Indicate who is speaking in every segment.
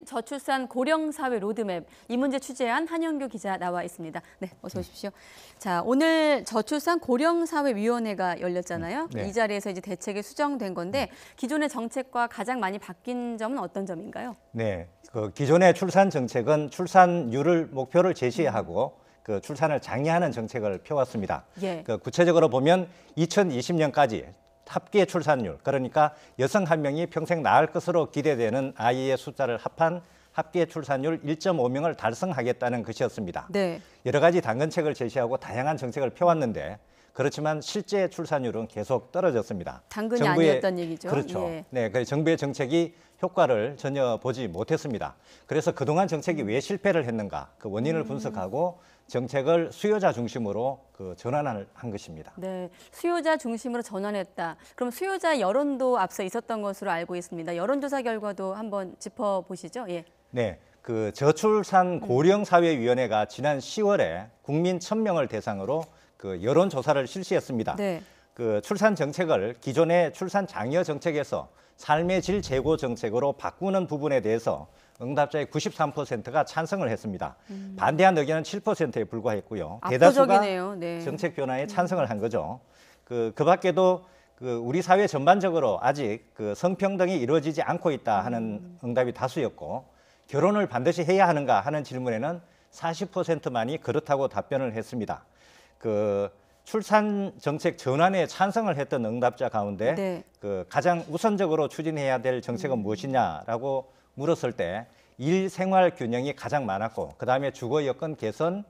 Speaker 1: 저출산 고령사회 로드맵, 이 문제 취재한 한영규 기자 나와 있습니다. 네, 어서 오십시오. 자, 오늘 저출산 고령사회위원회가 열렸잖아요.
Speaker 2: 네.
Speaker 1: 이 자리에서 이제 대책이 수정된 건데 기존의 정책과 가장 많이 바뀐 점은 어떤 점인가요?
Speaker 2: 네, 그 기존의 출산 정책은 출산율을 목표를 제시하고 그 출산을 장려하는 정책을 펴왔습니다.
Speaker 1: 예.
Speaker 2: 그 구체적으로 보면 2020년까지 합계 출산율, 그러니까 여성 한 명이 평생 낳을 것으로 기대되는 아이의 숫자를 합한 합계 출산율 1.5명을 달성하겠다는 것이었습니다.
Speaker 1: 네.
Speaker 2: 여러 가지 당근책을 제시하고 다양한 정책을 펴왔는데 그렇지만 실제 출산율은 계속 떨어졌습니다.
Speaker 1: 당근이 아니었던 얘기죠.
Speaker 2: 그렇죠.
Speaker 1: 예.
Speaker 2: 네, 그래서 정부의 정책이 효과를 전혀 보지 못했습니다. 그래서 그동안 정책이 왜 실패를 했는가 그 원인을 분석하고 정책을 수요자 중심으로 그 전환을 한 것입니다.
Speaker 1: 네, 수요자 중심으로 전환했다. 그럼 수요자 여론도 앞서 있었던 것으로 알고 있습니다. 여론조사 결과도 한번 짚어보시죠. 예.
Speaker 2: 네, 그 저출산 고령사회위원회가 지난 10월에 국민 1,000명을 대상으로 그 여론조사를 실시했습니다.
Speaker 1: 네.
Speaker 2: 그 출산 정책을 기존의 출산 장려 정책에서 삶의 질 제고 정책으로 바꾸는 부분에 대해서 응답자의 93%가 찬성을 했습니다. 반대한 의견은 7%에 불과했고요.
Speaker 1: 압도적이네요. 네.
Speaker 2: 정책 변화에 찬성을 한 거죠. 그 밖에도 그 우리 사회 전반적으로 아직 그 성평등이 이루어지지 않고 있다 하는 응답이 다수였고 결혼을 반드시 해야 하는가 하는 질문에는 40%만이 그렇다고 답변을 했습니다. 그 출산 정책 전환에 찬성을 했던 응답자 가운데
Speaker 1: 네.
Speaker 2: 그 가장 우선적으로 추진해야 될 정책은 무엇이냐라고 물었을 때 일생활 균형이 가장 많았고 그다음에 주거 여건 개선,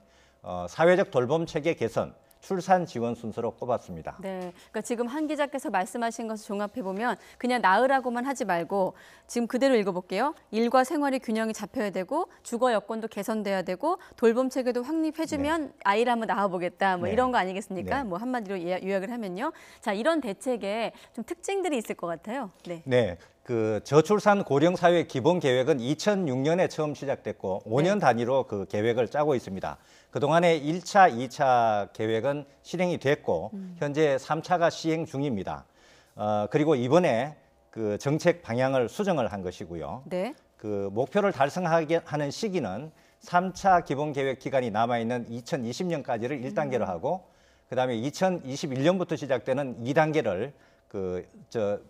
Speaker 2: 사회적 돌봄 체계 개선, 출산 지원 순서로 꼽았습니다.
Speaker 1: 네, 그러니까 지금 한 기자께서 말씀하신 것을 종합해 보면 그냥 낳으라고만 하지 말고 지금 그대로 읽어볼게요. 일과 생활의 균형이 잡혀야 되고 주거 여건도 개선돼야 되고 돌봄 체계도 확립해주면
Speaker 2: 네.
Speaker 1: 아이를 한번 낳아보겠다. 뭐
Speaker 2: 네.
Speaker 1: 이런 거 아니겠습니까?
Speaker 2: 네.
Speaker 1: 뭐 한마디로 요약을 하면요. 자, 이런 대책에 좀 특징들이 있을 것 같아요. 네.
Speaker 2: 네, 그 저출산 고령사회 기본 계획은 2006년에 처음 시작됐고 5년 단위로 그 계획을 짜고 있습니다. 그동안에 1차, 2차 계획은 실행이 됐고 현재 3차가 시행 중입니다. 그리고 이번에 그 정책 방향을 수정을 한 것이고요.
Speaker 1: 네.
Speaker 2: 그 목표를 달성하게 하는 시기는 3차 기본 계획 기간이 남아 있는 2020년까지를 1단계로 하고 그다음에 2021년부터 시작되는 2단계를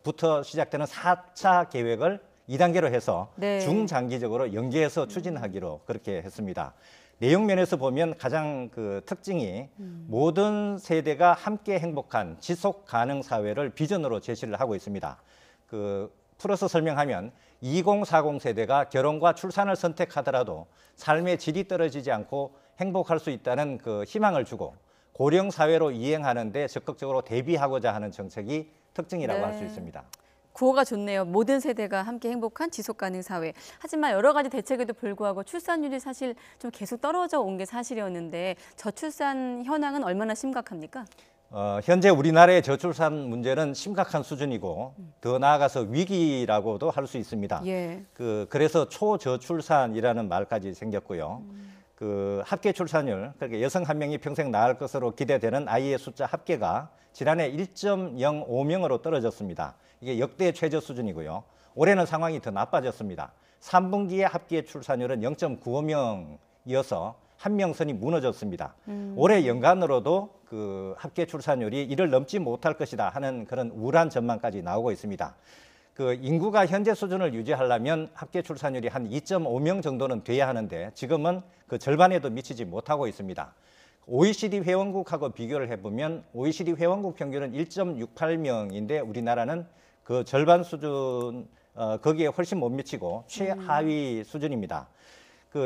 Speaker 2: 부터 시작되는 4차 계획을 2단계로 해서
Speaker 1: 네.
Speaker 2: 중장기적으로 연계해서 추진하기로 그렇게 했습니다. 내용 면에서 보면 가장 그 특징이 모든 세대가 함께 행복한 지속 가능 사회를 비전으로 제시를 하고 있습니다. 그 풀어서 설명하면 2040 세대가 결혼과 출산을 선택하더라도 삶의 질이 떨어지지 않고 행복할 수 있다는 그 희망을 주고 고령 사회로 이행하는 데 적극적으로 대비하고자 하는 정책이 특징이라고 할 수 있습니다.
Speaker 1: 구호가 좋네요. 모든 세대가 함께 행복한 지속가능 사회. 하지만 여러 가지 대책에도 불구하고 출산율이 사실 좀 계속 떨어져 온 게 사실이었는데 저출산 현황은 얼마나 심각합니까?
Speaker 2: 현재 우리나라의 저출산 문제는 심각한 수준이고 더 나아가서 위기라고도 할 수 있습니다.
Speaker 1: 예.
Speaker 2: 그래서 초저출산이라는 말까지 생겼고요. 그 합계 출산율, 그러니까 여성 한 명이 평생 낳을 것으로 기대되는 아이의 숫자 합계가 지난해 1.05명으로 떨어졌습니다. 이게 역대 최저 수준이고요. 올해는 상황이 더 나빠졌습니다. 3분기의 합계 출산율은 0.95명이어서 한 명 선이 무너졌습니다. 올해 연간으로도 그 합계 출산율이 이를 넘지 못할 것이다 하는 그런 우울한 전망까지 나오고 있습니다. 그 인구가 현재 수준을 유지하려면 합계 출산율이 한 2.5명 정도는 돼야 하는데 지금은 그 절반에도 미치지 못하고 있습니다. OECD 회원국하고 비교를 해보면 OECD 회원국 평균은 1.68명인데 우리나라는 그 절반 수준 거기에 훨씬 못 미치고 최하위 수준입니다.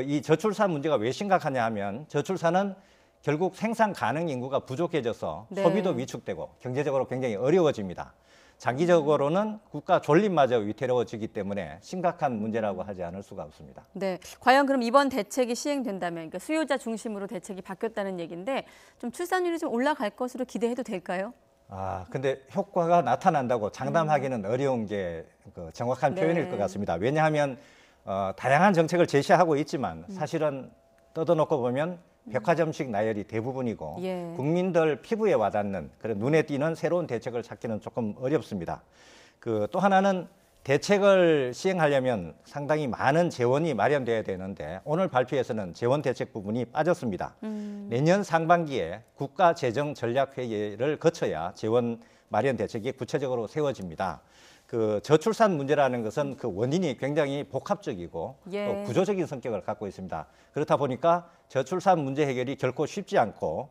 Speaker 2: 이 저출산 문제가 왜 심각하냐 하면 저출산은 결국 생산 가능 인구가 부족해져서
Speaker 1: 네.
Speaker 2: 소비도 위축되고 경제적으로 굉장히 어려워집니다. 장기적으로는 국가 존립마저 위태로워지기 때문에 심각한 문제라고 하지 않을 수가 없습니다.
Speaker 1: 네, 과연 그럼 이번 대책이 시행된다면 그러니까 수요자 중심으로 대책이 바뀌었다는 얘기인데 좀 출산율이 좀 올라갈 것으로 기대해도 될까요?
Speaker 2: 근데 효과가 나타난다고 장담하기는 어려운 게 그 정확한 표현일 것 같습니다. 왜냐하면 다양한 정책을 제시하고 있지만 사실은 뜯어놓고 보면 백화점식 나열이 대부분이고
Speaker 1: 예.
Speaker 2: 국민들 피부에 와닿는 그런 눈에 띄는 새로운 대책을 찾기는 조금 어렵습니다. 또 하나는 대책을 시행하려면 상당히 많은 재원이 마련돼야 되는데 오늘 발표에서는 재원 대책 부분이 빠졌습니다. 내년 상반기에 국가재정전략회의를 거쳐야 재원 마련 대책이 구체적으로 세워집니다. 그 저출산 문제라는 것은 그 원인이 굉장히 복합적이고
Speaker 1: 예.
Speaker 2: 또 구조적인 성격을 갖고 있습니다. 그렇다 보니까 저출산 문제 해결이 결코 쉽지 않고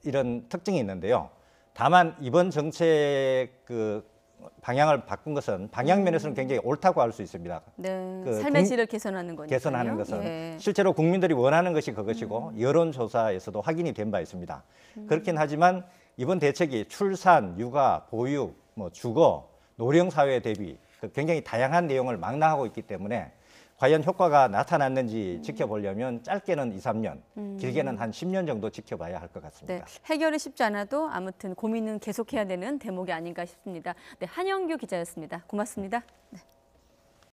Speaker 2: 이런 특징이 있는데요. 다만 이번 정책 그 방향을 바꾼 것은 방향면에서는 굉장히 옳다고 할 수 있습니다.
Speaker 1: 네,
Speaker 2: 그
Speaker 1: 삶의 질을 개선하는 거니까요.
Speaker 2: 개선하는 것은
Speaker 1: 예.
Speaker 2: 실제로 국민들이 원하는 것이 그것이고 여론조사에서도 확인이 된 바 있습니다. 그렇긴 하지만 이번 대책이 출산, 육아, 보육, 뭐 주거, 노령 사회 대비 굉장히 다양한 내용을 망라하고 있기 때문에 과연 효과가 나타났는지 지켜보려면 짧게는 2, 3년, 길게는 한 10년 정도 지켜봐야 할 것 같습니다.
Speaker 1: 네, 해결이 쉽지 않아도 아무튼 고민은 계속해야 되는 대목이 아닌가 싶습니다. 네, 한영규 기자였습니다. 고맙습니다. 네.